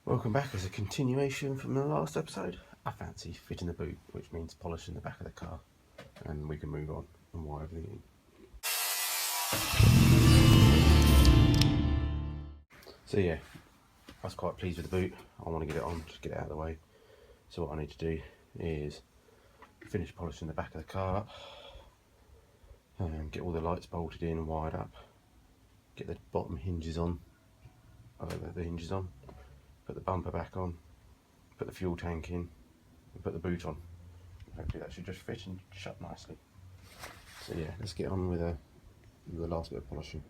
Welcome back. As a continuation from the last episode, I fancy fitting the boot, which means polishing the back of the car, and we can move on and wire everything in. So yeah, I was quite pleased with the boot. I want to get it on, just get it out of the way. So what I need to do is finish polishing the back of the car up, and get all the lights bolted in and wired up, get the bottom hinges on, the hinges on, put the bumper back on, put the fuel tank in, and put the boot on. Hopefully that should just fit and shut nicely. So yeah, let's get on with the last bit of polishing.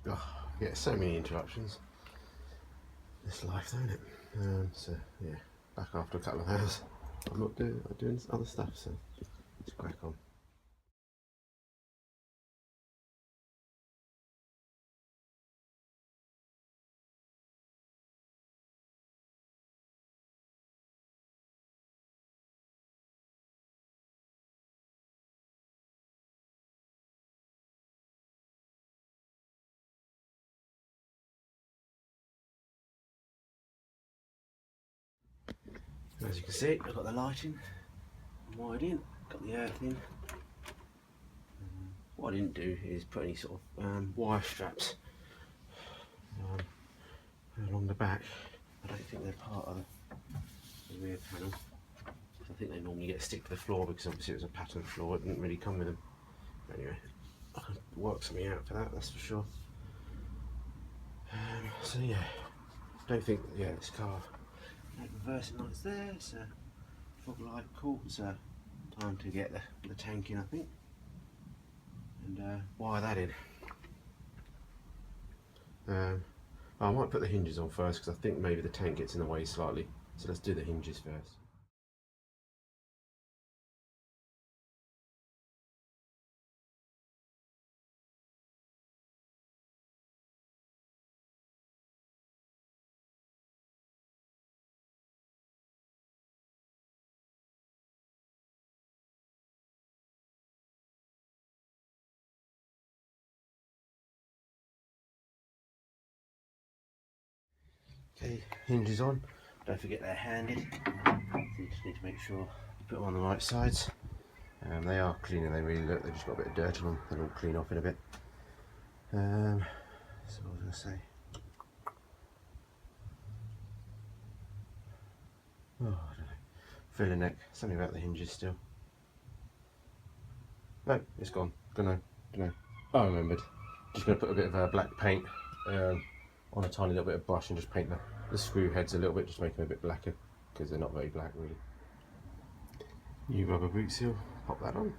Oh, yeah, so many interruptions. This life, don't it? So yeah, back after a couple of hours. I'm doing other stuff, so let's crack on. As you can see, I've got the lighting wired in, got the earth in. What I didn't do is put any sort of wire straps along the back. I don't think they're part of the rear panel. I think they normally get stick to the floor because obviously it was a pattern floor, it didn't really come with them. Anyway, I can work something out for that, that's for sure. So yeah, don't think, yeah, this car, no reversing lights there, so fog light, cool, so time to get the tank in, I think, and wire that in. I might put the hinges on first because I think maybe the tank gets in the way slightly, so let's do the hinges first. Okay, hinges on. Don't forget they're handed. So you just need to make sure you put them on the right sides. They are cleaner, they really look. They've just got a bit of dirt on them. They'll all clean off in a bit. So what was I going to say? Oh, I don't know. Feel the neck. Something about the hinges still. No, it's gone. Don't know. Oh, I remembered. Just going to put a bit of black paint on a tiny little bit of brush and just paint the screw heads a little bit, just make them a bit blacker because they're not very black really. New rubber boot seal. Pop that on.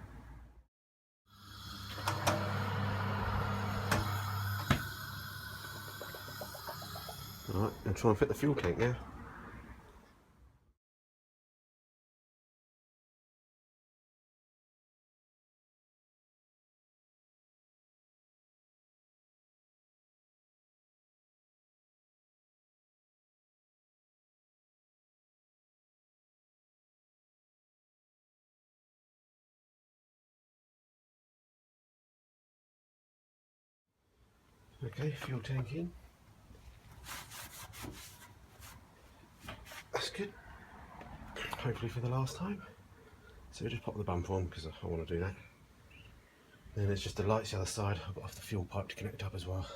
Alright, and try and fit the fuel tank now. Okay, fuel tank in. That's good. Hopefully for the last time. So just pop the bumper on because I want to do that. Then there's just the lights the other side. I've got off the fuel pipe to connect up as well.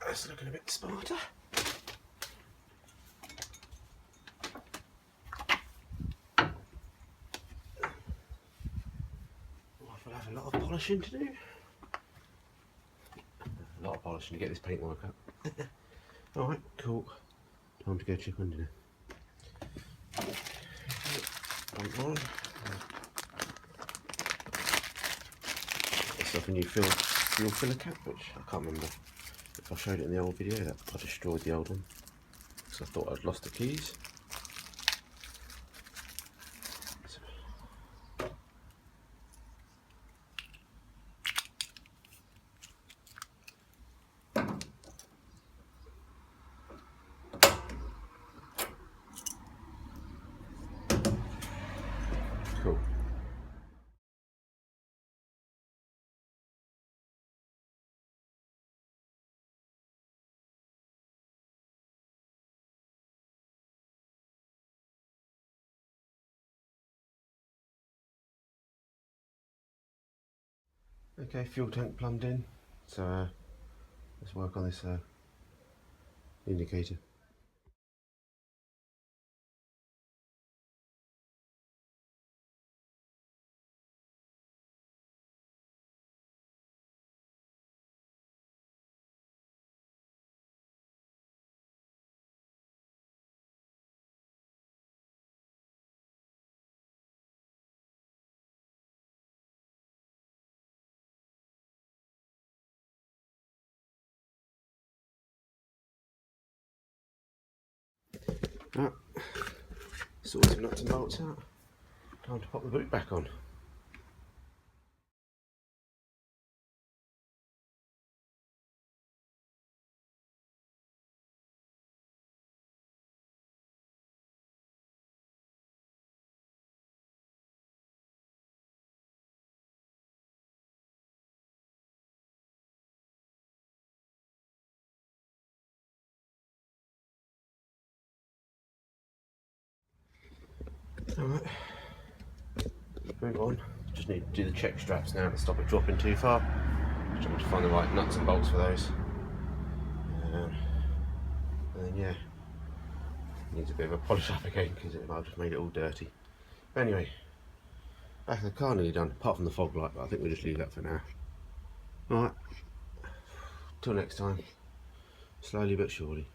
That's looking a bit smarter. We'll have a lot of polishing to do. A lot of polishing to get this paintwork up. Alright, cool. Time to go check under there. It's like a new fuel filler cap, which I can't remember if I showed it in the old video. That I destroyed the old one because I thought I'd lost the keys. Cool. Okay, fuel tank plumbed in, so let's work on this indicator. Right, sort some nuts and bolts out. Time to pop the boot back on. Alright, move on. Just need to do the check straps now to stop it dropping too far. Just trying to find the right nuts and bolts for those. And then yeah, needs a bit of a polish up again because I've just made it all dirty. But anyway, back of the car nearly done, apart from the fog light, but I think we'll just leave that for now. Alright, till next time, slowly but surely.